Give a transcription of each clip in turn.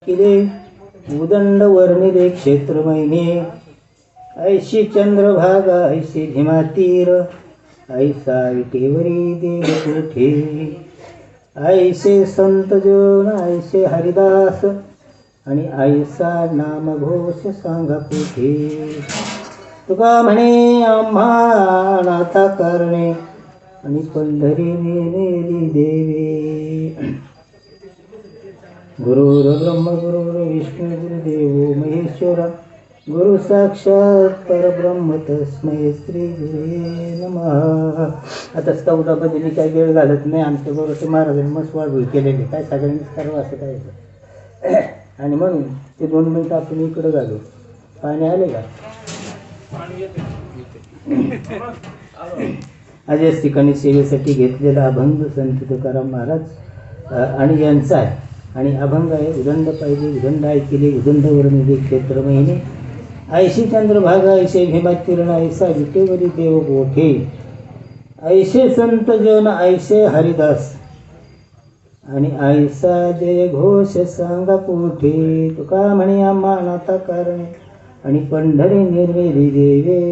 किले उदंड वर्णिले क्षेत्र महिने, ऐशी चंद्रभागा ऐशी भीमातीर, ऐसा विटेवरी देव कोठे, ऐसे संत जन ऐसे हरिदास, आणि ऐसा नामघोष सांगा कोठे. तुका म्हणे आम्हा नाथा करणे, आणि पंढरी नेली देवे. गुरुर ब्रह्म गुरुर विष्णू गुरुदेवो महेश्वरा, गुरु साक्षात परब्रह्म तस्मै श्री गुरुवे नमः. आता 14 बदली काही वेळ घालत नाही. आमच्या बरोबर ते महाराजांनी मस्त वाढवून केलेले, काय सगळ्यांनीच करावं असं काय. आणि म्हणून ते 2 मिनटं आपण इकडं घालू. पाणी आले का? आज याच ठिकाणी सेवेसाठी घेतलेला अभंग संत तुकाराम महाराज आणि यांचा आहे. आणि अभंग आहे उदंड पाहिजे उदंड ऐकिले उदंड वर्णिले क्षेत्र महिने, ऐशी चंद्रभागा ऐसे भीमातीर्ण, ऐसा विटेवरी देव गोठे, ऐसे संत जन ऐसे हरिदास, आणि ऐसा जय घोष सांगा कोठे. तुका म्हणे आम्हा नाथा कारणे, आणि पंढरी निर्मिली देवे.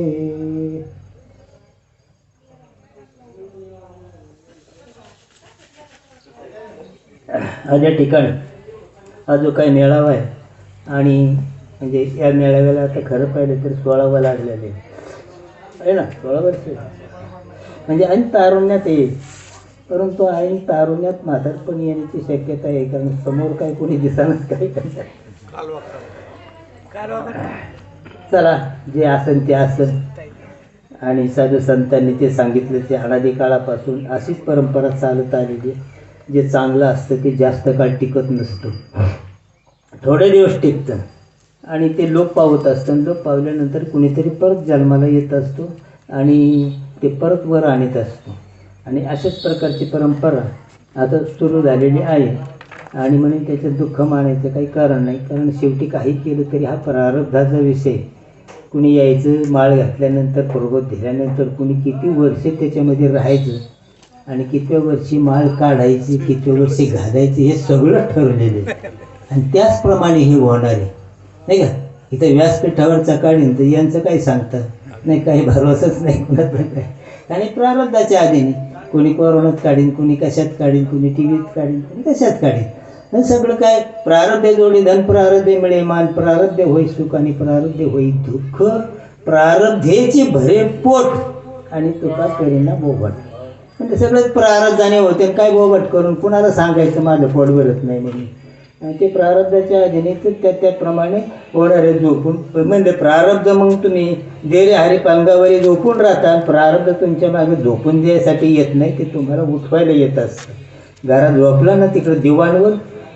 आज या ठिकाणी हा जो काही मेळावा आहे, आणि म्हणजे या मेळाव्याला आता खरं पाहिलं तर 16वा लागलेले आहे ना. 16 वर्ष म्हणजे ऐन तारुण्यात येईल, परंतु ऐन तारुण्यात म्हातारपण येण्याची शक्यता आहे. कारण समोर काही कोणी दिसणार काही करतात. चला जे असेल ते असेल. आणि साधू संतांनी ते सांगितलं ते अनादी काळापासून अशीच परंपरा चालत आलेली आहे. जे चांगलं असतं ते जास्त काळ टिकत नसतं, थोडे दिवस टिकतं, आणि ते लोप पावत असतं. लोप पावल्यानंतर कुणीतरी परत जन्माला येत असतो आणि ते परत वर आणत असतो. आणि अशाच प्रकारची परंपरा आता सुरू झालेली आहे. आणि म्हणून त्याच्यात दुःख मानायचं काही कारण नाही. कारण शेवटी काही केलं तरी हा प्रारब्धाचा विषय. कुणी यायचं माळ घातल्यानंतर पर्वत दिल्यानंतर कुणी किती वर्ष त्याच्यामध्ये राहायचं, आणि कितव्या वर्षी माळ काढायची, कितव्या वर्षी घालायची, हे सगळं ठरलेलं आहे. आणि त्याचप्रमाणे हे होणार आहे नाही का. इथं व्यासपीठावरचा काढीन तर यांचं काही सांगतात नाही, काही भरवसाच नाही कुणाचं काय. आणि प्रारब्धाच्या आधीने कोणी कोरोनात काढीन, कोणी कशात काढीन, कोणी टी व्हीत काढीन, कोणी कशात काढीन. सगळं काय प्रारब्धे जोडी धन प्रारब्धे मिळे मान, प्रारब्धे होई सुख आणि प्रारब्धे होई दुःख, प्रारब्धेची भरे पोट आणि तुका करीना बोबट. म्हणजे सगळंच प्रारब्धाने होते. काय बोबट करून कुणाला सांगायचं माझं पोट भरत नाही म्हणून. आणि ते प्रारब्धाच्या अधीने त्याप्रमाणे होणारे झोपून म्हणजे प्रारब्ध. मग तुम्ही देरे हरी पांगावरी झोपून राहता. प्रारब्ध तुमच्या मागे झोपून द्यायसाठी येत नाही, ते तुम्हाला उठवायला येत असतं. घरात झोपला ना तिकडं दिवाणवर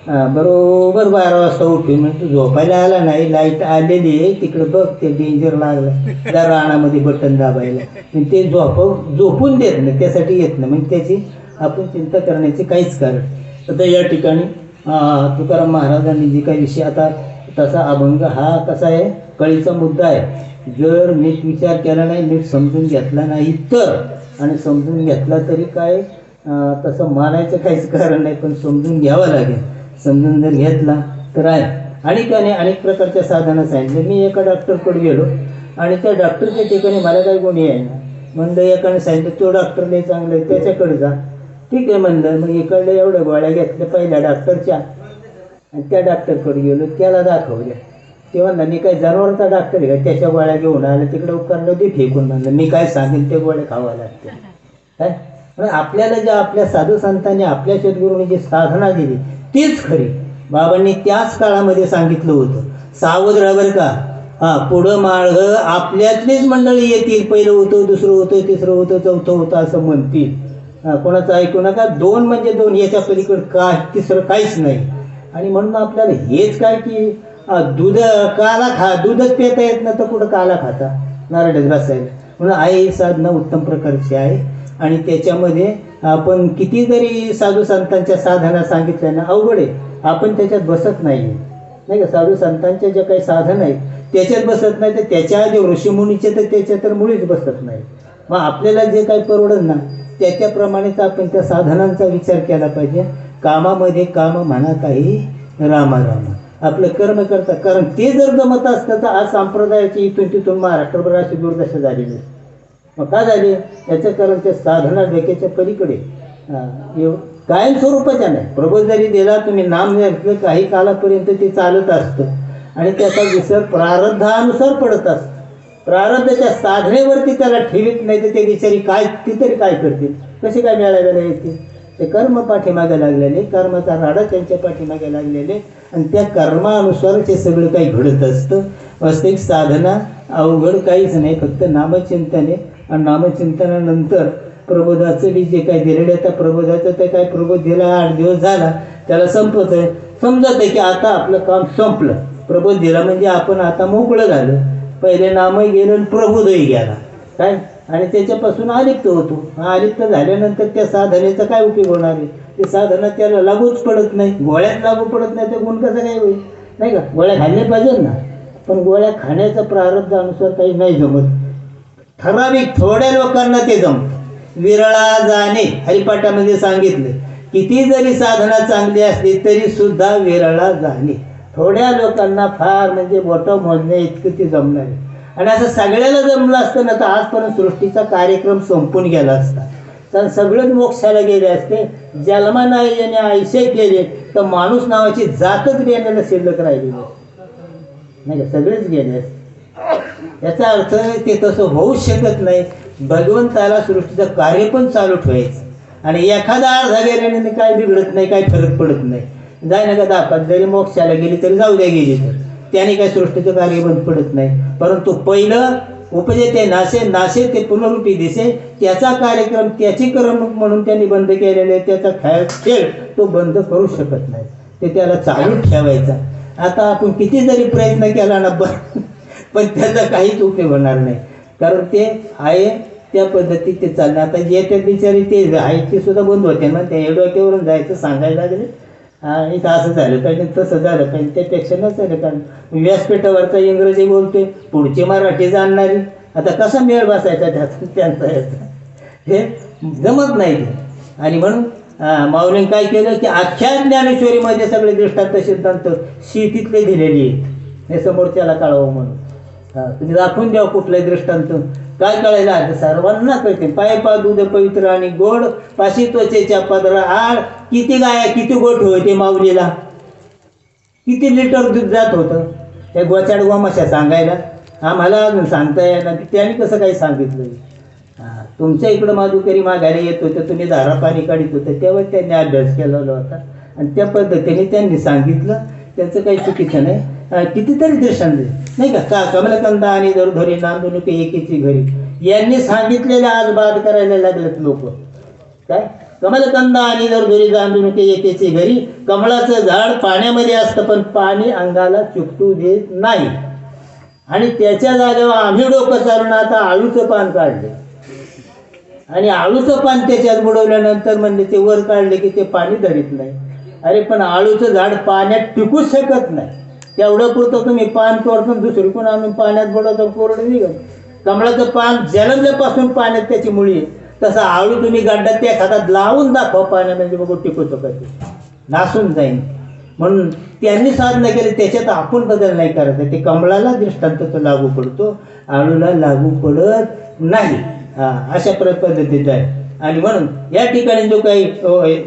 बरोबर 12 वाजता उठून म्हणजे तू झोपायला आला नाही, लाईट आलेली आहे तिकडं बघ, ते डेंजर लागलं त्या रानामध्ये बटन दाबायला. पण ते झोपून देत नाही, त्यासाठी येत नाही. मग त्याची आपण चिंता करण्याचे काहीच कारण. आता या ठिकाणी तुकाराम महाराजांनी जे काही विषय आता तसा अभंग हा कसा आहे, कळीचा मुद्दा आहे. जर नीट विचार केला नाही, नीट समजून घेतला नाही तर, आणि समजून घेतला तरी काय तसं मानायचं काहीच कारण नाही, पण समजून घ्यावं लागेल. समजून जर घेतला तर आहे. आणि त्याने अनेक प्रकारच्या साधनं सांगितले. मी एका डॉक्टरकडे गेलो आणि त्या डॉक्टरच्या ठिकाणी मला काही गुन्हे आहे ना म्हणलं. एकाने सांगितलं तो डॉक्टर लई चांगलं आहे, त्याच्याकडे जा. ठीक आहे म्हणलं. मग इकडल्या एवढ्या गोळ्या घेतल्या पहिल्या डॉक्टरच्या, आणि त्या डॉक्टरकडे गेलो, त्याला दाखवल्या. तेव्हा ना मी काय जनावरचा डॉक्टर आहे का, त्याच्या गोळ्या घेऊन आल्या तिकडे उपकरणं दे फेकून. म्हणलं मी काय सांगेन ते गोळ्या खावा लागते काय. पण आपल्याला ज्या आपल्या साधू संतांनी आपल्या सद्गुरूंनी जी साधना दिली तीच खरी. बाबांनी त्याच काळामध्ये सांगितलं होतं, सावध राहा बरं का. पुढं माळं आपल्यातलीच मंडळी येतील. पहिलं होतं, दुसरं होतं, तिसरं होतं, चौथं होतं असं म्हणतील. कोणाचं ऐकू नका. 2 म्हणजे 2, याच्या पलीकडे काय तिसरं काहीच नाही. आणि म्हणून आपल्याला हेच काय की दूध दूधच पिता येत ना तर कुठं काला खाता, नारळच बसायला. म्हणून ही साधना उत्तम प्रकारची आहे. आणि त्याच्यामध्ये आपण किती जरी साधू संतांच्या साधना सांगितल्या ना, अवघड आहे. आपण त्याच्यात बसत नाही नाही का. साधू संतांच्या ज्या काही साधन आहेत त्याच्यात बसत नाही, तर त्याच्या जे ऋषीमुनीचे तर त्याच्यात तर मुळीच बसत नाही. मग आपल्याला जे काही परवडत ना त्याच्याप्रमाणेच आपण त्या साधनांचा विचार केला पाहिजे. कामामध्ये काम म्हणा काही रामा रामा. आपलं कर्म करता. कारण ते जर जमत असतं तर आज संप्रदायाची इथून तिथून महाराष्ट्रभर अशी दुर्दशा झालेली आहे. मग का झाली? याचं कारण त्या साधना डोक्याच्या पलीकडे कायम स्वरूपाच्या नाही. प्रबोध जरी दिला, तुम्ही नाम घेतलं, काही कालापर्यंत ते चालत असतं आणि त्याचा विसर प्रारब्धानुसार पडत असतं. प्रारब्धाच्या साधनेवरती त्याला ठेवीत नाही तर ते बिचारी काय, ती तरी काय करतील, कसे काय मिळायला येतील? ते कर्म पाठीमागे लागलेले, कर्माचा राडा त्यांच्या पाठीमागे लागलेले आणि त्या कर्मानुसार ते सगळं काही घडत असतं. वास्तविक साधना अवघड काहीच नाही, फक्त नामचिंतन आहे. आणि नामचिंतनानंतर प्रबोधाचं बी जे काही दिलेलं आहे, त्या प्रबोधाचं ते काय प्रबोध दिला 8 दिवस झाला, त्याला संपत आहे, समजत आहे की आता आपलं काम संपलं. प्रबोध दिला म्हणजे आपण आता मोकळं झालं. पहिले नामही गेलं आणि प्रबोधही गेला काय, आणि त्याच्यापासून अलिप्त होतो. अलिप्त झाल्यानंतर त्या साधनेचा काय उपयोग होणार आहे? ते साधना त्याला लागूच पडत नाही. गोळ्यात लागू पडत नाही तर गुण कसं काय होईल? नाही का? गोळ्या खाल्ल्या पाहिजे ना, पण गोळ्या खाण्याचा प्रारब्धानुसार काही नाही जमत. ठराविक थोड्या लोकांना ते जमत. विरळा जाणे हरिपाठामध्ये सांगितलं. किती जरी साधना चांगली असली तरी सुद्धा विरळा जाणे. थोड्या लोकांना फार म्हणजे बोटं मोजणे इतकं ते जमणार आहे. आणि असं सगळ्याला जमलं असतं ना तर आजपर्यंत सृष्टीचा कार्यक्रम संपून गेला असता. कारण सगळेच मोक्षाला गेले असते. जन्मा नाही याने आयुष्य केले तर माणूस नावाची जातच गेलेला शिल्लक राहिली नाही का? सगळेच गेले असते. याचा अर्थ ते तसं होऊच शकत नाही. भगवंताला सृष्टीचं कार्य पण चालू ठेवायचं आणि एखादा अर्धा गेल्याने काय बिघडत नाही, काय फरक पडत नाही. जाय ना का दाखवत जरी मोक्षाला गेली तरी जाऊ द्या गेली तर त्याने काय सृष्टीचं कार्य बंद पडत नाही. परंतु पहिलं उपजे ते नाशे, नाशे ते पुनरुपी दिसे, त्याचा कार्यक्रम त्याची करमणूक म्हणून त्यांनी बंद केलेले. त्याचा खेळ तो बंद करू शकत नाही, ते त्याला चालू ठेवायचा. आता आपण किती जरी प्रयत्न केला ना पण त्याचा काहीच उपयोग होणार नाही. कारण ते आहे त्या पद्धतीत ते चाललं. आता जे त्या बिचारी ते आहे ते सुद्धा बंद होते ना. त्या डोक्यावरून जायचं सांगायला लागले आणि असं झालं पाहिजे, तसं झालं पाहिजे, त्यापेक्षा नसेल. कारण व्यासपीठावरचा इंग्रजी बोलतोय, पुढची मराठी जाणणारी, आता कसा मेळ बसायचा त्यांचा याचा? हे जमत नाही ते. आणि म्हणून माऊलींनी काय केलं की अख्ख्या ज्ञानेश्वरीमध्ये सगळे दृष्टांत सिद्धांत शेतीतले दिलेली आहेत. हे समोरच्याला कळावं म्हणून. तुम्ही दाखवून द्या कुठलाही दृष्टांत. काय कळायला? सर्वांना कळते. पाय पा दूध पवित्र आणि गोड, पाशी त्वचेच्या पदरा आड. किती गाया किती गोठ होते माऊलीला, किती लिटर दूध जात होतं त्या गोचाड गोमाशा सांगायला. आम्हाला अजून सांगता येणार त्याने कसं काही सांगितलं. तुमच्या इकडं माधुकरी मागायला येत होतं, तुम्ही धारा पाणी काढत होतं, तेव्हा त्यांनी अभ्यास केलेला होता आणि त्या पद्धतीने त्यांनी सांगितलं. त्याचं काही चुकीचं नाही. कितीतरी दृष्टांत नाही का? कमलकंदा आणि दरधोरी नांदुनुके एकेची घरी यांनी सांगितलेले आज बाद करायला लागलेत लोक. काय? कमलकंदा आणि दरधोरी नांदुनुके एकेची घरी. कमळाचं झाड पाण्यामध्ये असतं पण पाणी अंगाला चुकटू देत नाही. आणि त्याच्या जागेवर आम्ही डोकं चालून आता आळूचं पान काढले आणि आळूचं पान त्याच्यात बुडवल्यानंतर म्हणजे ते वर काढले की ते पाणी धरीत नाही. अरे पण आळूचं झाड पाण्यात टिकूच शकत नाही. तेवढं पुरतं तुम्ही पान तोडून दुसरी कोण आणून पाण्यात बुडवतो, कोरडं निघत. कमळाचं पान जलमल्यापासून पाण्यात त्याची मुळी आहे. तसं आळू तुम्ही गड्ड्यात त्या खातात लावून दाखवा पाण्यामध्ये, बघू टिकवतो का ते? नासून जाईन. म्हणून त्यांनी साधना केली, त्याच्यात आपण बदल नाही करायचा. ते कमळाला दृष्टांत तो लागू पडतो, आळूला लागू पडत नाही. अशा पद्धतीत आहे. आणि म्हणून या ठिकाणी जो काही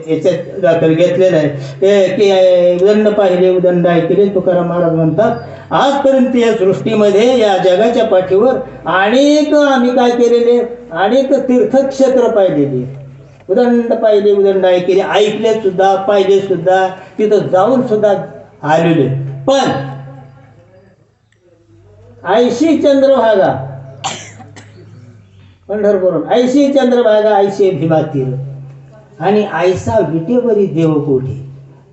याच्यात दाखल घेतलेला आहे की उदंड पाहिले उदंड ऐकले. तुकाराम महाराज म्हणतात आजपर्यंत या सृष्टीमध्ये या जगाच्या पाठीवर अनेक आम्ही काय केलेले, अनेक तीर्थक्षेत्र पाहिलेली. उदंड पाहिले उदंड ऐकले, ऐकले सुद्धा, पाहिले सुद्धा, तिथं जाऊन सुद्धा आलेले. पण 80 चंद्रभागा पंढरपूरून, 80 चंद्रभागा 80 भीमा तीर आणि ऐसा विटेवरी देव कोठे.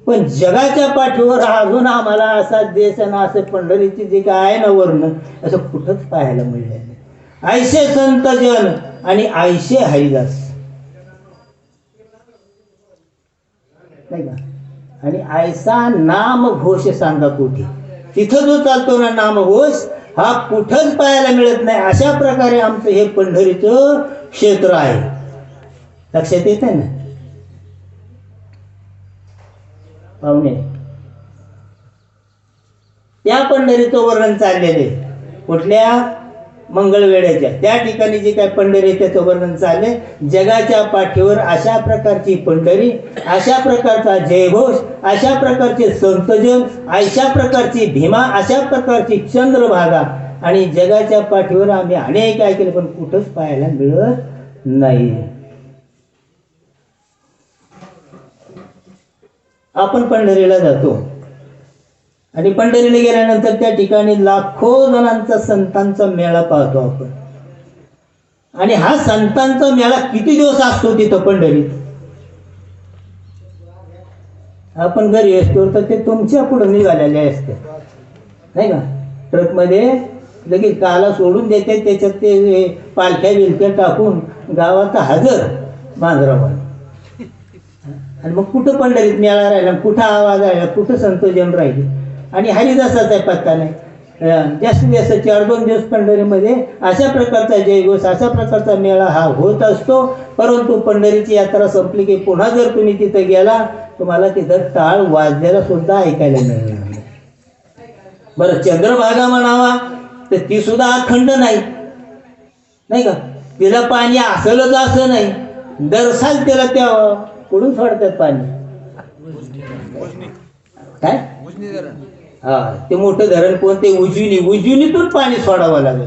पण जगाच्या पाठीवर अजून आम्हाला असा देश आणि असं पंढरीची जे काय आहे ना वर्ण, असं कुठंच पाहायला मिळलं नाही. 80 संत जन आणि 80 हरिदास नाही का? आणि ऐसा नाम घोष सांगा कोठे. तिथं जो चालतो ना नामघोष, हा कुठंच पाहायला मिळत नाही. अशा प्रकारे आमचं हे पंढरीचं क्षेत्र आहे. लक्षात येत आहे ना पाहुणे? त्या पंढरीचं वर्णन चाललेले कुठल्या मंगळवेढ्याच्या त्या ठिकाणी जे काय पंढरी त्याचं वर्णन चालले. जगाच्या पाठीवर अशा प्रकारची पंढरी, अशा प्रकारचा जयघोष, अशा प्रकारचे संतजन, अशा प्रकारची भीमा, अशा प्रकारची चंद्रभागा आणि जगाच्या पाठीवर आम्ही अनेक ऐकले पण कुठंच पाहायला मिळत नाही. आपण पंढरीला जातो आणि पंढरीला गेल्यानंतर त्या ठिकाणी लाखो जणांचा संतांचा मेळा पाहतो आपण. आणि हा संतांचा मेळा किती दिवस असतो तिथं पंढरीत? आपण घरी असतो तर ते तुमच्या पुढे निघालेले असते नाही का. ट्रकमध्ये लगेच काला सोडून देते, त्याच्यात ते पालख्या बिलख्या टाकून गावात हजर बांधरावा. आणि मग कुठं पंढरीत मेळा राहिला, कुठं आवाज राहिला, कुठं संतजन राहिले. आणि हरिदासाचा पत्ता नाही. जास्तीत जास्त 4-2 दिवस पंढरीमध्ये अशा प्रकारचा जयघोष, अशा प्रकारचा मेळा हा होत असतो. परंतु पंढरीची यात्रा संपली की पुन्हा जर तुम्ही तिथे गेला तुम्हाला तिथं टाळ वाजलेला सुद्धा ऐकायला मिळणार नाही. बरं, चंद्रभागा म्हणावा तर ती सुद्धा अखंड नाही नाही का. तिला पाणी असलच असं नाही, दरसाल त्याला त्या कुठून सोडतात पाणी. काय हा ते मोठं धरण कोणते? उजविनीतून पाणी सोडावं लागेल.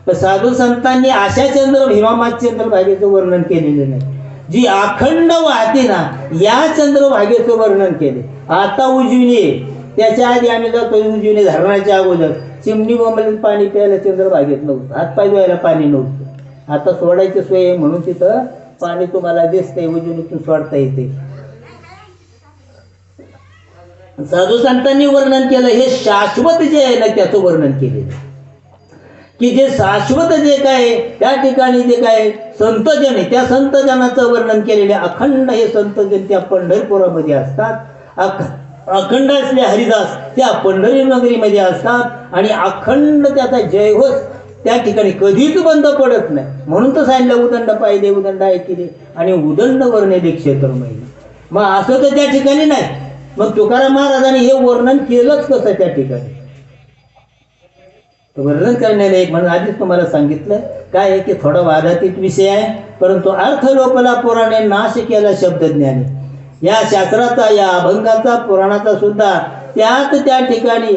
पण साधू संतांनी अशा भीमामात चंद्रभागेचं वर्णन केलेलं नाही. जी अखंड वाहते ना या चंद्रभागेचं वर्णन केले. आता उजविनी आहे, त्याच्या आधी आम्ही जातो उजविनी धरणाच्या अगोदर चिमणी बोंबलीत पाणी प्यायला चंद्रभागेत नव्हतं, हातपाय धुवायला पाणी नव्हतं. आता सोडायची सोय आहे म्हणून तिथं पाणी तुम्हाला दिसतंय, उजविनीतून सोडता येते. साधू संतांनी वर्णन केलं हे शाश्वत जे आहे ना त्याचं वर्णन केलेलं, की जे शाश्वत जे काय त्या ठिकाणी जे काय संतजन आहे त्या संतजनाचं वर्णन केलेले. अखंड हे संतजन त्या पंढरपुरामध्ये असतात. अखंड असले हरिदास त्या पंढरी नगरीमध्ये असतात आणि अखंड त्याचा जयघोष त्या ठिकाणी कधीच बंद पडत नाही. म्हणून तर सांगितलं उदंड पाहिले, उदंड ऐकले आणि उदंड वर्णिले क्षेत्र माहिले. मग असं तर त्या ठिकाणी नाही. मग तुकाराम महाराजांनी हे वर्णन केलंच कसं त्या ठिकाणी? वर्णन करण्याला एक म्हणून आधीच तुम्हाला सांगितलं काय आहे की थोडा वादातीत विषय आहे, परंतु अर्थ लोपला पुराणे नाश केला शब्दज्ञानी. या शास्त्राचा, या अभंगाचा, पुराणाचा सुद्धा त्यात त्या ठिकाणी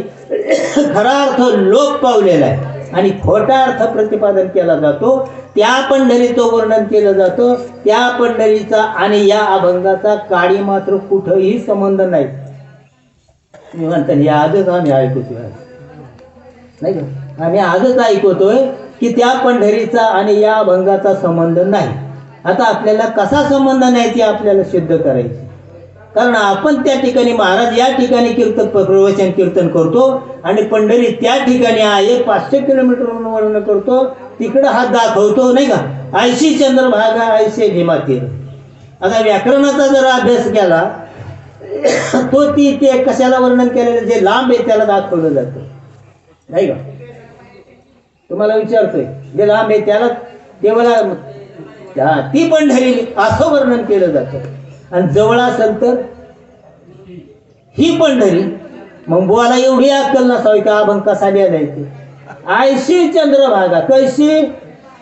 खरा अर्थ लोप पावलेला आहे आणि खोटा अर्थ प्रतिपादन केला जातो. त्या पंढरीचं वर्णन केलं जातं. त्या पंढरीचा आणि या अभंगाचा काळी मात्र कुठंही संबंध नाही. मी म्हणतो या आजच आम्ही ऐकतोय नाही का, आम्ही आजच ऐकतोय की त्या पंढरीचा आणि या अभंगाचा संबंध नाही. आता आपल्याला कसा संबंध नाही ते आपल्याला सिद्ध करायचे. कारण आपण त्या ठिकाणी महाराज या ठिकाणी प्रवचन कीर्तन करतो आणि पंढरी त्या ठिकाणी आहे 500 किलोमीटरवरून वर्णन करतो, तिकडं हात दाखवतो नाही का. ऐशी चंद्रभागा ऐसे भीमा तीर. आता व्याकरणाचा जर अभ्यास केला तो ते कशाला वर्णन केलेलं जे लांब आहे त्याला दाखवलं जातं नाही का. तुम्हाला विचारतोय जे लांब आहे त्याला तेव्हा ती पंढरी असं वर्णन केलं जातं. आणि जवळ असेल तर ही पंढरी. मग बोला एवढी अक्कल नसावी का अभंग कसा लिहायचे. ऐशी चंद्रभागा कशी,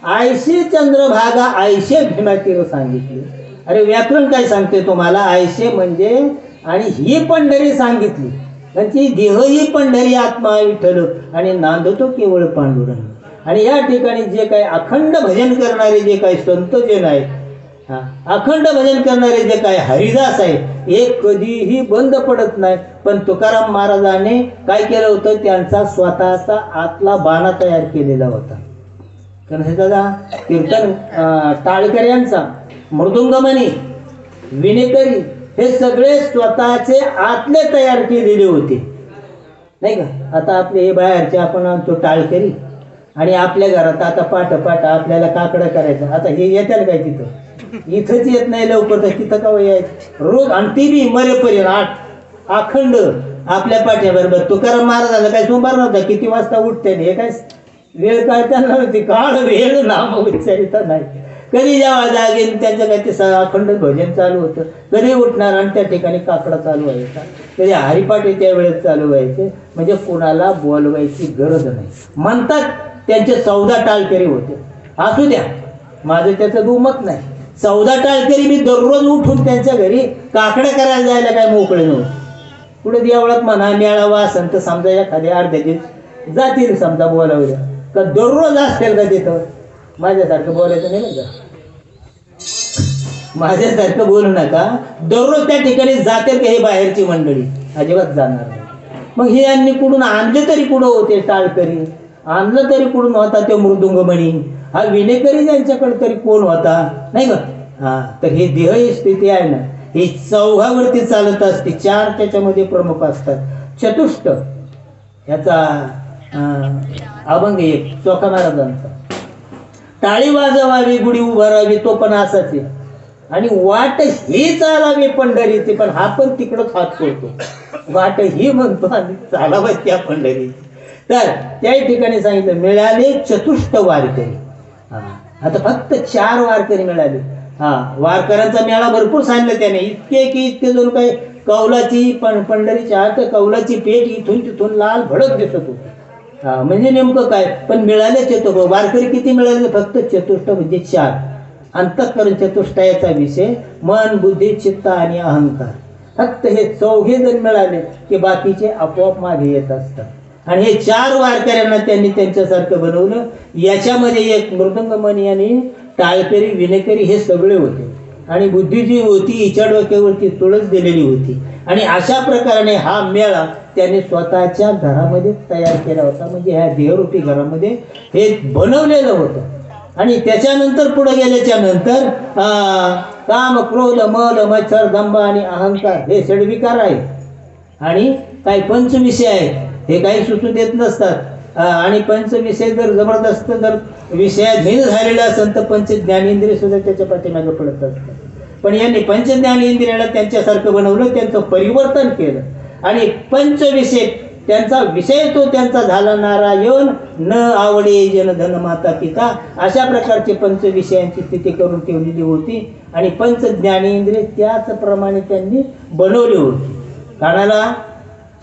ऐशी चंद्रभागा ऐशे भीमा तीर सांगितली. अरे व्याकरण काय सांगते तुम्हाला, ऐशे म्हणजे आणि ही पंढरी सांगितली. त्यांची देह ही पंढरी आत्मा विठ्ठल आणि नांदतो केवळ पांडुरंग. आणि या ठिकाणी जे काही अखंड भजन करणारे जे काही संतजन आहेत, अखंड भजन करणारे जे काय हरिदास आहे हे कधीही बंद पडत नाही. पण तुकाराम महाराजांनी काय केलं होतं, त्यांचा स्वतःचा आतला बाणा तयार केलेला होता. कारण दादा कीर्तन टाळकऱ्यांचा मृदुंगमणी विनेकरी हे सगळे स्वतःचे आतले तयार केलेले होते नाही का. आता आपले हे बाहेरचे आपण आणतो टाळकरी आणि आपल्या घरात आता पाठ आपल्याला काकडा करायचं. आता हे येतात काय तिथं, इथंच येत नाही लवकर तर तिथं का यायचं रोज. आणि ती बी मरेपर्यंत अखंड आपल्या पाठ्याबरोबर. तुकाराम महाराजांना काय सोमवार नव्हता, किती वाजता उठते हे काय वेळ काय त्यांना नव्हती, काळ वेळ नाम उच्चारिता नाही. कधी जेव्हा जागेन त्यांचं काही ते अखंड भजन चालू होतं, कधी उठणार आणि त्या ठिकाणी काकडा चालू व्हायचा, कधी हरिपाठ त्या वेळेत चालू व्हायचे. म्हणजे कोणाला बोलवायची गरज नाही. म्हणतात त्यांचे 14 टाळकरी होते. असू द्या, माझं त्याचं दुमत नाही. 14 टाळकरी मी दररोज उठून त्यांच्या घरी काकडा करायला जायला काय मोकळे नव्हते. पुढे देवळात म्हणा मेळावा संत समजा एखाद्या अर्ध्या दिवस जातील समजा बोलावल्या का दररोज असतील का तिथं. माझ्यासारखं बोलायचं नाही का, माझ्यासारखं बोलू नका. दररोज त्या ठिकाणी जातील का हे बाहेरची मंडळी, अजिबात जाणार नाही. मग हे यांनी कुठून आणले तरी कुठं होते टाळकरी, आणलं तरी कुठून होता ते मृदुंगमणी, हा विनेकरी त्यांच्याकडे तरी कोण होता नाही का. हा तर हे देह ही स्थिती आहे ना, ही चौघावरती चालत असते. 4 त्याच्यामध्ये प्रमुख असतात. चतुष्ट याचा अभंग एक चोखा महाराजांचा, टाळी वाजवावी गुढी उभारावी, तो पण असाच आहे. आणि वाट ही चालावी पंढरीची, पण हा पण तिकडंच हात सोडतो. वाट ही म्हणतो आणि चालावं त्या पंढरीची. तर त्याही ठिकाणी सांगितलं मिळाले चतुष्ट वारकरी. आता फक्त 4 वारकरी मिळाले. वारकऱ्यांचा मेळा भरपूर सांगितलं त्याने, इतके की इतके जण काही कौलाची पंढरीच्या आत कौलाची पेट इथून तिथून लाल भडक दिसत होती. म्हणजे नेमकं काय, पण मिळाले चतुष्ट वारकरी. किती मिळाले, फक्त चतुष्ट म्हणजे 4. अंतःकरण चतुष्टयाचा विषय मन बुद्धी चित्त आणि अहंकार, फक्त हे 4 जण मिळाले की बाकीचे आपोआप मागे येत असतात. आणि हे 4 वारकऱ्यांना त्यांनी त्यांच्यासारखं बनवलं. याच्यामध्ये एक मृदंगमणी आणि टाळकरी विनेकरी हे सगळे होते. आणि बुद्धी जी होती हिच्या डोक्यावरती तुळस दिलेली होती. आणि अशा प्रकारे हा मेळा त्याने स्वतःच्या घरामध्ये तयार केला होता. म्हणजे ह्या देहरूपी घरामध्ये हे बनवलेलं होतं. आणि त्याच्यानंतर पुढे गेल्याच्या नंतर काम क्रोध मद मच्छर दंभ आणि अहंकार हे षड्विकार आहेत. आणि काही पंचविषय आहेत, हे काही सुचू देत नसतात. आणि पंचविषय जर जबरदस्त जर विषयात भिन्न झालेला असेल तर पंच ज्ञानेंद्रिय सुद्धा त्याच्या पाठीमागे पडत असतात. पण यांनी पंच ज्ञानेंद्रियाला त्यांच्यासारखं बनवलं, त्यांचं परिवर्तन केलं. आणि पंचविषय त्यांचा विषय तो त्यांचा झाला नारायण, न आवडे जन धन माता पिता, अशा प्रकारचे पंचविषयांची स्थिती करून ठेवलेली होती. आणि पंच ज्ञानेंद्रिय त्याचप्रमाणे त्यांनी बनवली होती. कानाला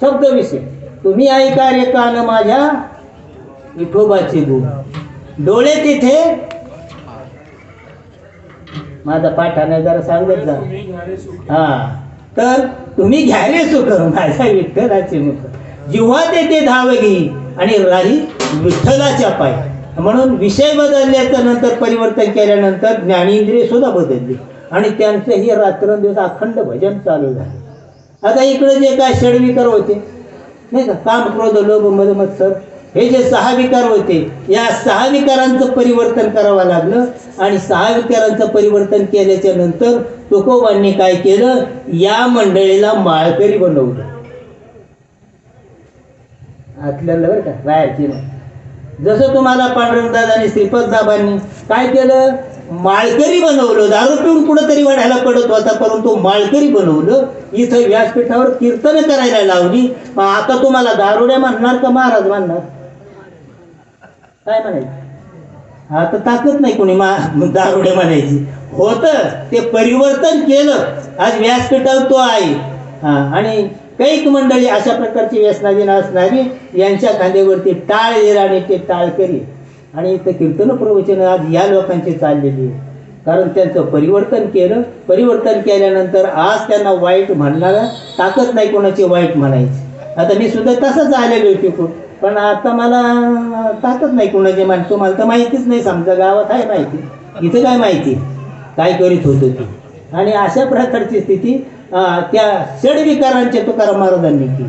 शब्द विषय, तुम्ही ऐका रे कान माझ्या विठोबाचे गुण, डोळे तिथे माझा पाठाने जरा सांगत जा. तर तुम्ही घ्याले सुख माझ्या विठ्ठलाचे मुख, जिव्हा ते धाव घेई आणि राही विठ्ठलाच्या पाय. म्हणून विषय बदलल्याच्या नंतर परिवर्तन केल्यानंतर ज्ञानेंद्रिय सुद्धा बदलली आणि त्यांचं हे रात्रंदिवस अखंड भजन चालू झालं. आता इकडे जे काय षड्विकार होते नाही का, काम क्रोध लोभ मद मत्सर, हे जे 6 विकार होते, या 6 विकारांचं परिवर्तन करावं लागलं. आणि 6 विकारांचं परिवर्तन केल्याच्या नंतर तुकोबांनी काय केलं, या मंडळीला माळकरी बनवलं. आतल्याला बरं का, बाहेरची नाही. जसं तुम्हाला पांडुरंगदास आणि श्रीपतदाबांनी काय केलं, माळकरी बनवलं. दारू पिऊन कुठंतरी वाढायला पडत होता, परंतु माळकरी बनवलं. इथं व्यासपीठावर कीर्तन करायला लावली. मग आता तुम्हाला दारुड्या म्हणणार का महाराज म्हणणार, काय म्हणायचं. आता ताकद नाही कोणी दारुडे म्हणायची. होतं ते परिवर्तन केलं, आज व्यासपीठावर तो आहे. आणि कैक मंडळी अशा प्रकारची व्यसनाधीन असणारी, यांच्या खांद्यावरती टाळ येईल आणि ते टाळकरी. आणि इथं कीर्तन प्रवचन आज या लोकांची चाललेली आहे, कारण त्यांचं परिवर्तन केलं. परिवर्तन केल्यानंतर आज त्यांना वाईट म्हणणारा ताकद नाही कोणाची वाईट म्हणायची. आता मी सुद्धा तसंच आलेलो टिकून, पण आता मला ताकद नाही कोणाची म्हणतो. मला तर माहितीच नाही, समजा गावात आहे माहिती, इथं काय माहिती काय करीत होतो ती. आणि अशा प्रकारची स्थिती त्या षड्विकारांच्या तुकाराम महाराजांनी केली.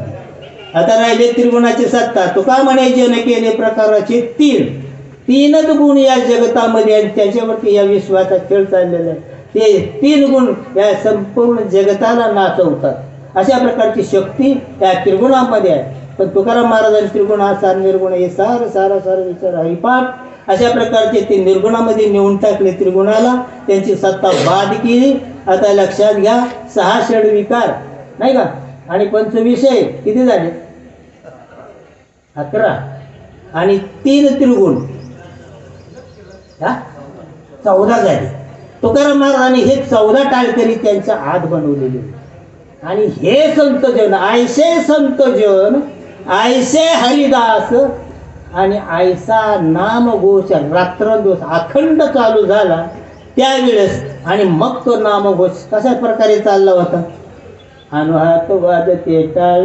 आता राहिले त्रिगुणाची सत्ता. तुका म्हणे जन केले प्रकाराचे 3 गुण या जगतामध्ये, आणि त्याच्यावरती या विश्वाचा खेळ चाललेला आहे. ते 3 गुण या संपूर्ण जगताला नाचवतात. अशा प्रकारची शक्ती त्या त्रिगुणामध्ये आहे. पण तुकाराम महाराजांनी त्रिगुण सार निर्गुण हे सारा विचार हरिपाठ अशा प्रकारचे ते निर्गुणामध्ये नेऊन टाकले. त्रिगुणाला त्यांची सत्ता बाद केली. आता लक्षात घ्या, 6 षड्विकार नाही का, आणि पंचविषय किती झाले, 11, आणि 3 त्रिगुण 14 झाले. तुकाराम महाराजांनी हे 14 टाळकरी त्यांच्या आत बनवलेले होते. आणि हे संतजन, आयसे संतजन, आयसे हरिदास आणि आयसा नामघोष रात्रंदिवस अखंड चालू झाला त्यावेळेस. आणि मग तो नामघोष कशा प्रकारे चालला होता. अनुहात वाजते टाळ,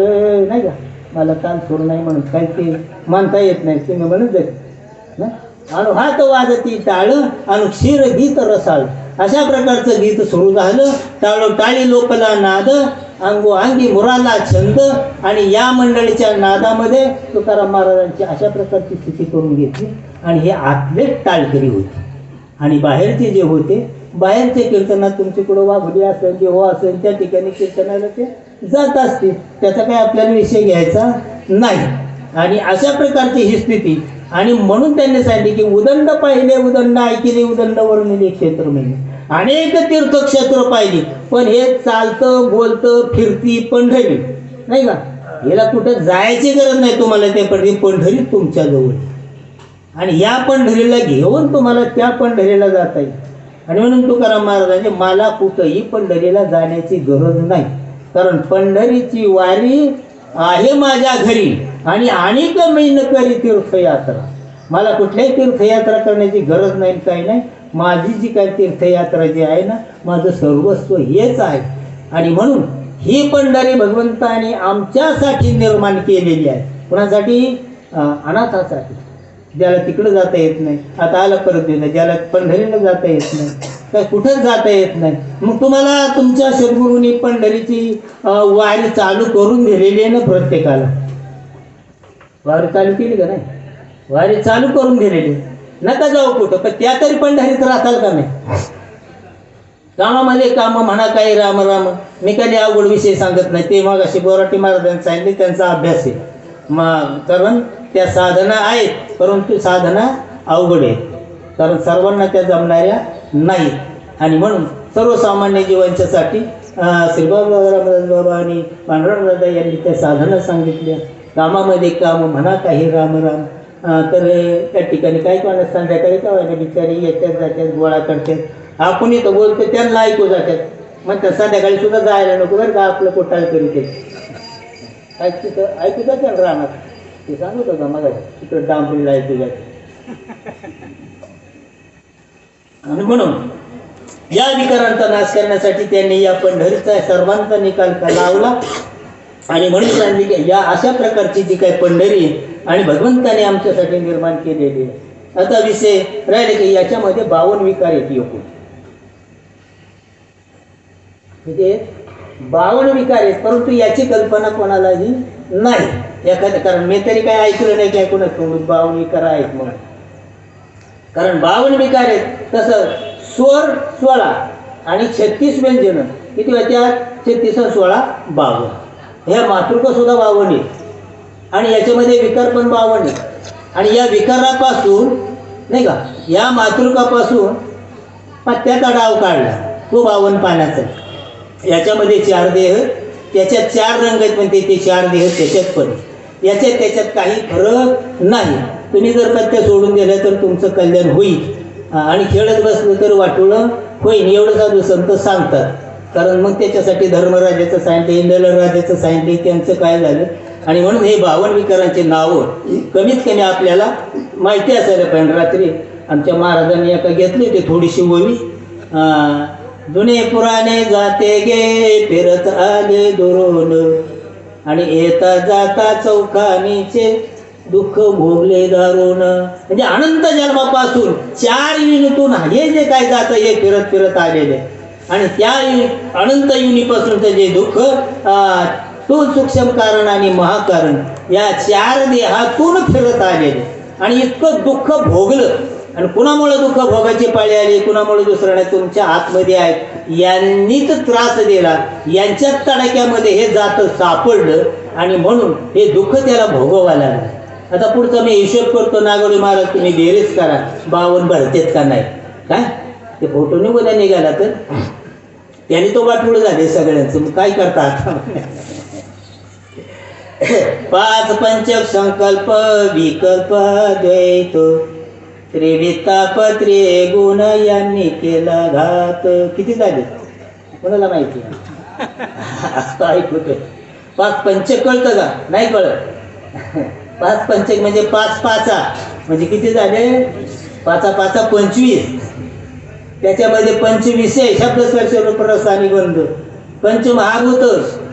नाही का, मला कान थोर नाही म्हणून काही ते म्हणता येत नाही, तुम्ही म्हणत जाईल ना. अनुहात वाजती टाळ अनु क्षीर गीत रसाळ, अशा प्रकारचं गीत सुरू झालं. टाळी लोकला नाद, अंगी मुराला छंद. आणि या मंडळीच्या नादामध्ये तुकाराम महाराजांची अशा प्रकारची स्थिती करून घेतली. आणि हे आतलेच टाळकरी होते. आणि बाहेरचे जे होते, बाहेरचे कीर्तनात तुमच्याकडं वाघुली असेल, देवा असेल, त्या ठिकाणी कीर्तनाला ते जात असतील, त्याचा काही आपल्याला विषय घ्यायचा नाही. आणि अशा प्रकारची ही स्थिती. आणि म्हणून त्यांनी सांगितले की उदंड पाहिले, उदंड ऐकिले, उदंड वर्णिले क्षेत्र म्हणजे अनेक तीर्थक्षेत्र पाहिली, पण हे चालतं बोलतं फिरती पंढरी, नाही का, याला कुठं जायची गरज नाही तुम्हाला. ते पंढरी तुमच्या जवळ. आणि या पंढरीला घेऊन तुम्हाला त्या पंढरीला जाता येईल. आणि म्हणून तुकाराम महाराजांनी मला कुठंही पंढरीला जाण्याची गरज नाही, कारण पंढरीची वारी आहे माझ्या घरी. आणि अनेक महिन करी तीर्थयात्रा, मला कुठल्याही तीर्थयात्रा करण्याची गरज नाही, काही नाही. माझी जी काही तीर्थयात्रा जी आहे ना, माझं सर्वस्व हेच आहे. आणि म्हणून ही पंढरी भगवंताने आमच्यासाठी निर्माण केलेली आहे. कुणासाठी? अनाथासाठी, ज्याला तिकडं जाता येत नाही. आता आलं परत येणं, ज्याला पंढरीला जाता येत नाही, काय कुठंच जाता येत नाही. मग तुम्हाला तुमच्या सद्गुरूंनी पंढरीची वारी चालू करून दिलेली आहे ना. प्रत्येकाला वारी चालू केली का नाही? वारी चालू करून दिलेली. नका जाऊ कुठं, पण त्या तरी पंढरीत राहताल का नाही? कामामध्ये काम म्हणा, काही राम राम. मी कधी अवघड विषय सांगत नाही. ते मग अशी बोराटी महाराजांनी सांगितले, त्यांचा अभ्यास आहे. मग कारण त्या साधना आहेत, परंतु साधना अवघड आहेत, कारण सर्वांना त्या जमणाऱ्या नाहीत. आणि म्हणून सर्वसामान्य जीवांच्यासाठी श्रीबाबा रामदास बाबा आणि पांडुरंग दादा यांनी त्या साधना सांगितल्या. कामामध्ये काम म्हणा, काही राम राम. तर त्या ठिकाणी काही कोणा संध्याकाळी का व्हायला बिचारी येतात जातात, गोळा करतात. आपण इथं बोलतो त्यांना ऐकू जातात, म्हणतात संध्याकाळी सुद्धा जायला नको बरं का, आपलं कोटाळ करीत काय तिथं ऐकू जाते राहणार. ते सांगत होता मग तिकडं डांबरीला ऐकू जाते. आणि म्हणून या विकारांचा नाश करण्यासाठी त्यांनी या पंढरीचा सर्वांचा निकाल लावला. आणि म्हणून सांगितले की या अशा प्रकारची जी काही पंढरी आणि भगवंताने आमच्यासाठी निर्माण केलेली आहे. आता विषय राहिले की याच्यामध्ये 52 विकार आहेत एकूण. म्हणजे 52 विकार आहेत, परंतु याची कल्पना कोणालाही नाही. एखाद्या, कारण मी तरी काय ऐकलं नाही की ऐकूनच 52 विकार आहेत म्हणून. कारण 52 विकार आहेत. तसं स्वर 16 आणि 36 व्यंजन किती होत्या? 36 आणि 16 52. ह्या मातृका सुद्धा 52 आहेत. आणि याच्यामध्ये विकार पण 52 आहेत. आणि या विकारापासून, नाही का, या मातृकापासून पत्त्याचा डाव काढला तो 52 पाण्याचा. याच्यामध्ये 4 देह, त्याच्यात 4 रंग आहेत, पण ते 4 देह त्याच्यात पण, याच्यात त्याच्यात काही फरक नाही. तुम्ही जर पत्त्या सोडून दिल्या तर तुमचं कल्याण होईल. आणि खेळत बसलं तर वाटोळं होईल, एवढं साधू संत सांगतात. कारण मग त्याच्यासाठी धर्मराजाचं सांगितले, इंद्रल राजाचं सांगितले, त्यांचं काय झालं. आणि म्हणून हे 52 विकारांचे नावं कमीत कमी आपल्याला माहिती असायला पाहिजे. रात्री आमच्या महाराजांनी एका घेतली होती थोडीशी ओवी. जुने पुराणे जाते गे फिरत आले दुरून, आणि येता जाता चौखानीचे दुःख भोगले दारुण. म्हणजे अनंत जन्मापासून 4 युनीतून हे जे काय जातं हे फिरत फिरत आलेले. आणि त्या अनंत युनीपासूनचं जे दुःख, तो सूक्ष्म कारण आणि महाकारण, या 4 देहातून फिरत आलेले. आणि इतकं दुःख भोगलं. आणि कुणामुळे दुःख भोगाची पाळी आली, कुणामुळे दुसऱ्याने तुमच्या आतमध्ये आहेत, यांनीच त्रास दिला, यांच्याच तडाक्यामध्ये हे जातं सापडलं. आणि म्हणून हे दुःख त्याला भोगावं लागलं. आता पुढचा मी हिशोब करतो. नागोडी महाराज तुम्ही बेरीज करा, 52 भरतेत का नाही. काय ते फोटो निघून निघाला तर त्याने तो वाटवळ झाले सगळ्यांचं. मग काय करता आता? 5 पंचक संकल्प विकल्प द्वैत त्रिवितापत्रे गुण यांनी केला घात. किती झाले कोणाला माहिती असं ऐकूत. 5 पंचक कळतं का? नाही कळत. 5 पंचक म्हणजे 5 पाचा म्हणजे किती झाले? 5 पाचा 25. त्याच्यामध्ये 25 शब्दस्पर्श रूपरस आणि गंध. पंचमहाभूत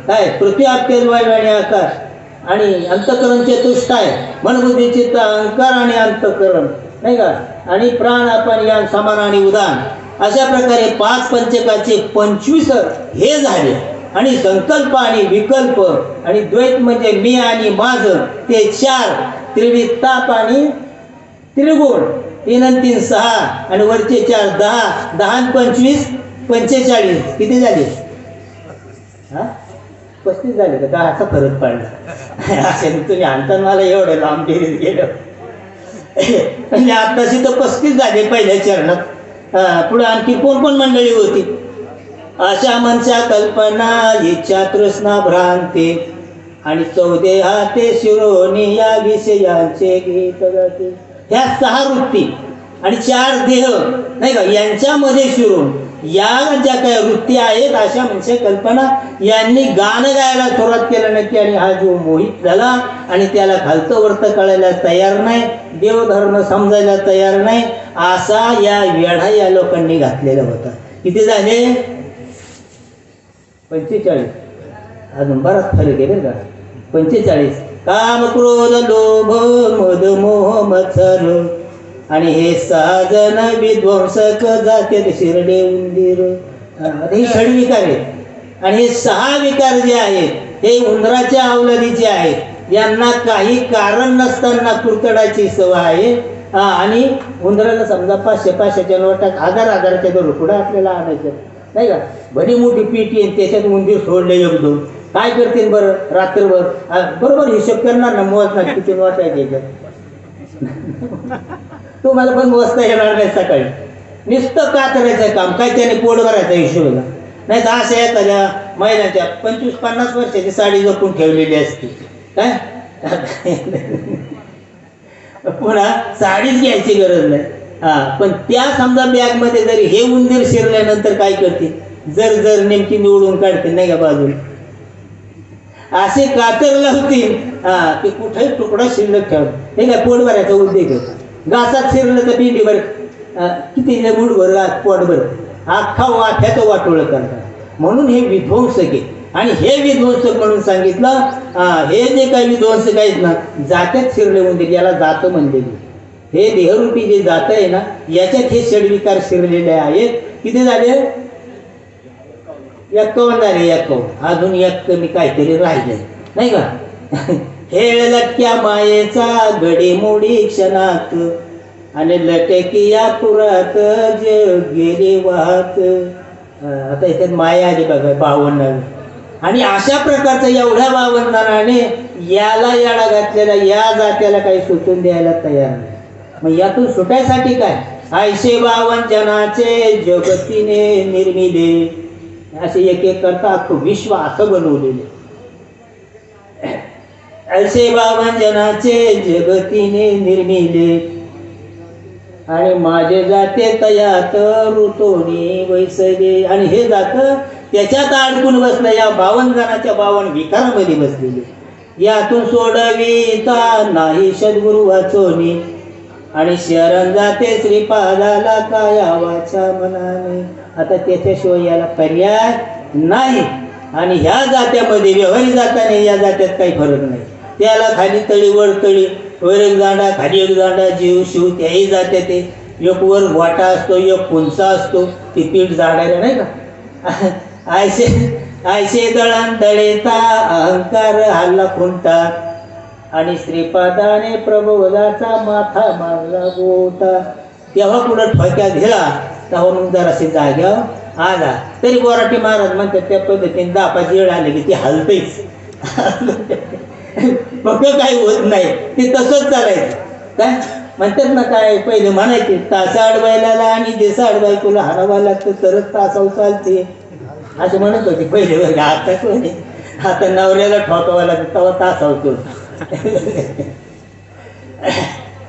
काय? पृथ्वी आपतेज वायू आणि आकाश आणि अंतकरण चतुष्ट आहे. मनबुद्धी चित्त अहंकार आणि अंतकरण नाही का? आणि प्राण आपण यान समान आणि उदान. अशा प्रकारे 5 पंचकाचे 25 हे झाले. आणि संकल्प आणि विकल्प आणि द्वैत म्हणजे मी आणि माझं ते 4. त्रिविताप आणि त्रिगुण 3 आणि 3 6 आणि वरचे 4 10. 10 आणि 25 45. किती झाले? 35 झाले का? 10चा फरक पडला. असे तुम्ही आणता मला एवढं लांब डेरीत गेलं म्हणजे आताशी तर 35 झाले पहिल्या चरणात. पुढे आणखी कोण कोण मंडळी होती? अशा मनच्या कल्पना इच्छा तृष्णा भ्रांती आणि 14 हाते शिरोनी या विषयांचे गीत गाते. ह्या 6 वृत्ती आणि 4 देह नाही का यांच्यामध्ये शिरून या ज्या काही वृत्ती आहेत अशा म्हणजे कल्पना यांनी गाणं गायला सुरुवात केलं नक्की. आणि हा जो मोहित झाला आणि त्याला खालतं वरतं कळायला तयार नाही, देवधर्म समजायला तयार नाही, असा या वेढा या लोकांनी घातलेला होता. किती झाले? 45. अजून बराच फरक आहे बरं का. 45. काम क्रोध लोभ मद मोह मत्सर आणि हे 6 जण विध्वंसक जाते शिरडे उंदीर. हे षडविकार आहेत. आणि हे 6 विकार जे आहेत हे उंदराच्या अवलादीचे आहेत. यांना काही कारण नसताना कुरतडाची सवय आहे. आणि उंदराला समजा 500-500च्या नोटात 1000-1000च्या रुपये आपल्याला आणायचं नाही का? भली मोठी पेटी आहे त्याच्यात उंदीर सोडले 1-2 काय करतील बरं रात्रभर? बरोबर हिशोब करणार ना, मोजणार किती नोटायचे. तुम्हाला पण मोजता येणार नाही सकाळी. नुसतं का करायचं काम काय? त्याने पोट भरायचा हिशोब नाही तर अशा एखाद्या महिन्याच्या 25-50 वर्षाची साडी जपून ठेवलेली असते काय. पुन्हा साडीच घ्यायची गरज नाही. पण त्या समजा बॅगमध्ये जरी हे उंदीर शिरल्यानंतर काय करते? जर नेमकी निवडून काढते नाही का बाजूला. असे कातर लावतील की कुठेही तुकडा शिल्लक ठेवत हे काय पोट भरायचा उद्योग होता. घासात शिरलं तर पिंडीभर किती मुठभर पोटभर अख्खा वाफ्याचं वाटोळं करतात. म्हणून हे विध्वंसक आहे. आणि हे विध्वंसक म्हणून सांगितलं हे जे काही विध्वंसक आहेत ना जात्यात शिरले उंदीर याला जात म्हणलेली. हे देहरूपी जे जात आहे ना याच्यात हे षडविकार शिरलेले आहेत. किती झाले? 51 झाले. 51. अजून एक कमी काहीतरी राहिले नाही का. हे लटक्या मायेचा घडीमोडी क्षणात आणि लटकिया पुरात जग गेले वाहत. आता इथे माया आली बघा 52. आणि अशा प्रकारचं एवढ्या 52 याला याडा घातलेला या जात्याला काही सुटून द्यायला तयार नाही. मग यातून सुटायसाठी काय? 52 जनाचे जगतीने निर्मिले. असे एक करता अख्खं विश्व असं बनवलेले. 52 जनाचे जगतीने निर्मिले आणि माझे जाते तयात ऋतोनी वैसले. आणि हे जात त्याच्यात अडकून बसलं या 52 जणाच्या 52 विकारामध्ये बसलेले. यातून सोडविता नाही सद्गुरु वाचोनी आणि शरण जाते श्रीपादाला काया वाचा मनाने. आता त्याच्याशिवाय याला पर्याय नाही. आणि ह्या जात्यामध्ये व्यवहारी जाताने या जात्यात काही फरक नाही. त्याला खाली तळी वर तळी वर एक दांडा खाली एक दांडा जीव शिव त्याही जात्यात. एक वर वाटा असतो एक पुंचा असतो ती पीठ जाडायला नाही का. आयशे दळण दळेता अहंकार हल्ला खुंटा आणि श्रीपादाने प्रभुदाचा माथा मारला गोटा. तेव्हा पुढं ठोक्यात गेला तेव्हा मग जराशी जाग्यावर आला. तरी बोराटी महाराज म्हणतात त्या पद्धतीने दापाची वेळ आली की ती हलतेच. फक्त काही होत नाही ते तसंच चालायचं काय म्हणतात ना. काय पहिले म्हणायचे तासाआड बैलाला आणि देसाआड बायकोला हरावा लागतं तरच तासाव चालते असं म्हणत होते पहिले बरं. आता कोणी आता नवऱ्याला ठोकावा लागतं तेव्हा तासावतो.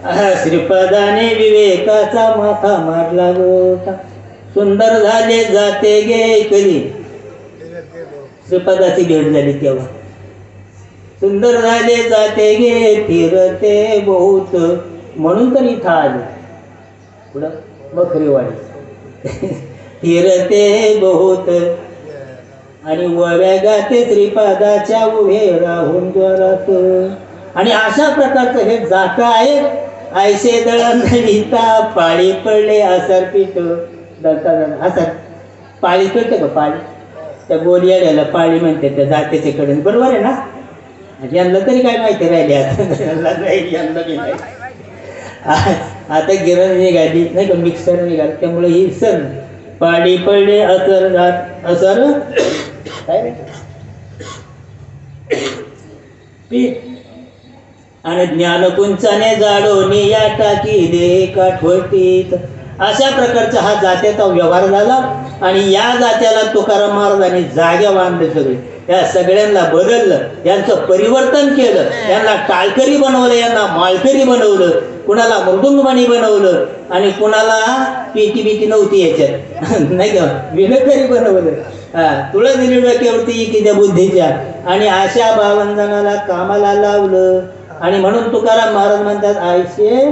श्रीपदाने विवेकाचा माथा मारला गोता. सुंदर झाले जाते गे कधी श्रीपदाची भेट झाली तेव्हा. सुंदर झाले जाते गे फिरते बहुत, म्हणून तर इथं आले पुढं बकरीवाडी. फिरते बहुत आणि वव्या गाते श्रीपादाच्या उभे राहून द्वारात. आणि अशा प्रकारचं हे जातं आहे. ऐसे दळणीता पाळी पडले आसार पीठ दळता आसार पाळी पडते का पाळी, त्या गोलियाड्याला पाळी म्हणते त्या जातेच्या कडे, बरोबर आहे ना. यांना तरी काय माहिती राहिली आता बी नाही. आता गिरण निघाली नाही का, मिक्सर निघाली, त्यामुळे ही सण पाळी पडले असर असर काय पीठ. आणि ज्ञानकुंचाने जाडोनी या टाकी दे काठवटीत. अशा प्रकारचा हा जात्याचा व्यवहार झाला. आणि या जात्याला तुकाराम महाराजांनी जाग्या बांधले सगळे. या सगळ्यांना बदललं, यांचं परिवर्तन केलं, यांना टाळकरी बनवलं, यांना माळकरी बनवलं, कुणाला मृदुंगमणी बनवलं आणि कुणाला पेटी बिटी नव्हती याच्यात नाही का, विनकरी बनवलं. तुळस दिली डोक्यावरती की त्या बुद्धीच्या. आणि अशा 52 जणाला कामाला लावलं. आणि म्हणून तुकाराम महाराज म्हणतात, आयशे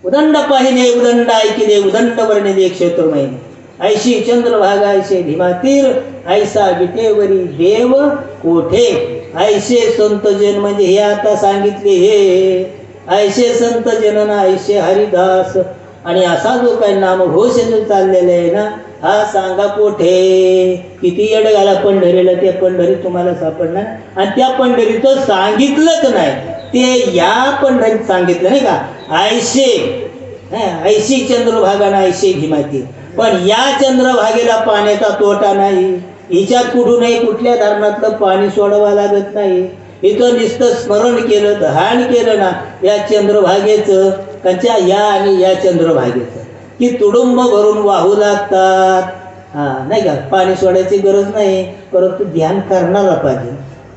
उदंड पाहिले उदंड ऐकिले उदंड वर्णिले क्षेत्र महिने. ऐशी चंद्रभागा ऐशे भीमातीर ऐसा विटेवरी देव कोठे. ऐशे संत जन म्हणजे हे आता सांगितले हे ऐशे संत जनना ऐशे हरिदास. आणि असा जो काही नामघोष जो चाललेला आहे ना, हा सांगा कोठे. किती येड घाला पंढरीला, ते पंढरी तुम्हाला सापडणार. आणि त्या पंढरीचं सांगितलंच नाही, ते या पंढरीत सांगितलं नाही का. ऐशी चंद्रभागाना ऐशे भीमाती. पण या चंद्रभागेला पाण्याचा तोटा नाही. हिच्यात कुठूनही कुठल्या धरणातलं पाणी सोडवा लागत नाही. इथं नुसतं स्मरण केलं, ध्यान केलं ना या चंद्रभागेचं, त्यांच्या या आणि या चंद्रभागेचं, की तुडुंब भरून वाहू लागतात. नाही का, पाणी सोडायची गरज नाही, परंतु ध्यान करणारा पाहिजे.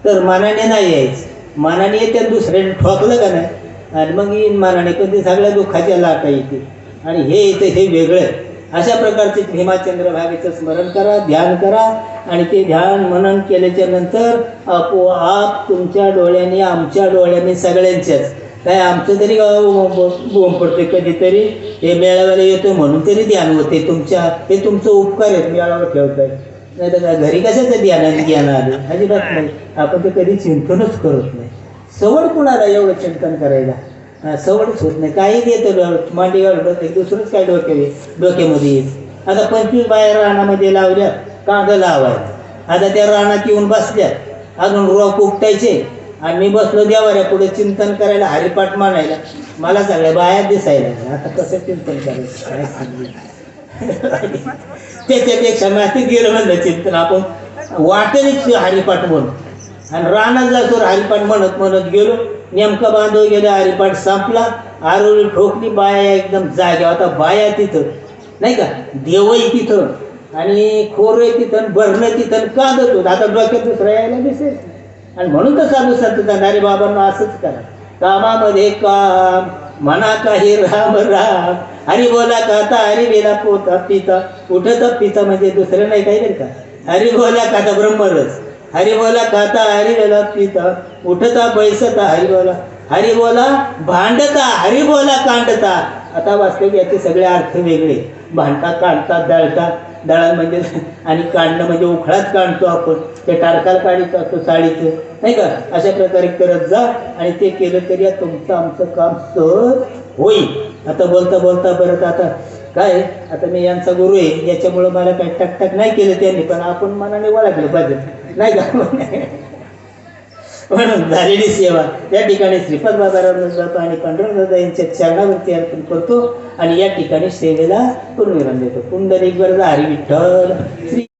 तर मनाने नाही यायचं. मनाने येते दुसऱ्याने ठोकलं का नाही, आणि मग येईन मनाने, पण ते सगळ्या दुःखाच्या लाटा येते. आणि हे येतं हे वेगळं. अशा प्रकारचे भीमाचंद्रभागेचं स्मरण करा, ध्यान करा. आणि ते ध्यान मनन केल्याच्या नंतर आपोआप तुमच्या डोळ्याने, आमच्या डोळ्याने, सगळ्यांच्याच काय आमचं तरी बोंब पडते कधीतरी, हे मेळाव्याला येतो म्हणून तरी ध्यान होते. तुमच्या हे तुमचं उपकार आहेत, मेळावा ठेवताय. नाही तर घरी कशाचं ध्यानाने ज्ञान आलं अजिबात नाही. आपण ते कधी चिंतनच करत नाही. सवड कुणाला एवढं चिंतन करायला, सवडच होत नाही. काही देतं मांडीवर डोक्यात, दुसरंच काय डोक्यामध्ये येईल. आता 25 बाया रानामध्ये लावल्या कांदा लावायला. आता त्या रानात येऊन बसल्या, अजून रोप उपटायचे. आणि मी बसलो देवाऱ्या पुढे चिंतन करायला, हरिपाठ मानायला. मला सगळ्या बाया दिसायला. आता कसं चिंतन करायचं काय सांगितलं. त्याच्यापेक्षा मातीत गेलं म्हणलं चिंतन, आपण वाटेनेच हरिपाठ म्हणून. आणि रानात जातो हरिपाठ म्हणत म्हणत गेलो. नेमकं बांधव गेलं, हरिपाठ संपला, आरोळी ठोकली, बाया एकदम जाग्या. आता बाया तिथं नाही का, देवही तिथं आणि खोरही तिथं, भरणं तिथं, कांदत होत. आता डोक्यात दुसरा यायला दिसेल. आणि म्हणून तर साधू संत अरे बाबांना असंच करा, कामामध्ये काम, म्हणा काही राम राम, हरी बोला खाता हरी वेला पोता पिता. उठत पिता म्हणजे दुसरं नाही काही नाही का. हरी बोला खाता ब्रह्मरस, हरी बोला खाता हरी वेला पिता. उठता बैसता हरी बोला भांडता हरी बोला कांडता. आता वास्तविक याचे सगळे अर्थ वेगळे. भांडतात, काढतात, दळतात. दळण म्हणजे आणि काढणं म्हणजे उखळाच काढतो आपण, ते टारकाल काढीत असतो साडीचं नाही का. अशा प्रकारे करत जा. आणि ते केलं तरी तुमचं आमचं काम सहज होईल. आता बोलता बोलता परत आता काय, आता मी यांचा गुरु आहे, याच्यामुळं मला काही टकटक नाही केलं त्यांनी, पण आपण मनाने ओळखलं पाहिजे नाही का. म्हणून झालेली सेवा या ठिकाणी श्रीपाद बाबाराव जातो आणि पांडुरंगदादा यांच्या चरणावरती अर्पण करतो. आणि या ठिकाणी सेवेला पूर्णविराम देतो. पुंडलिक वरदा हरी विठ्ठल.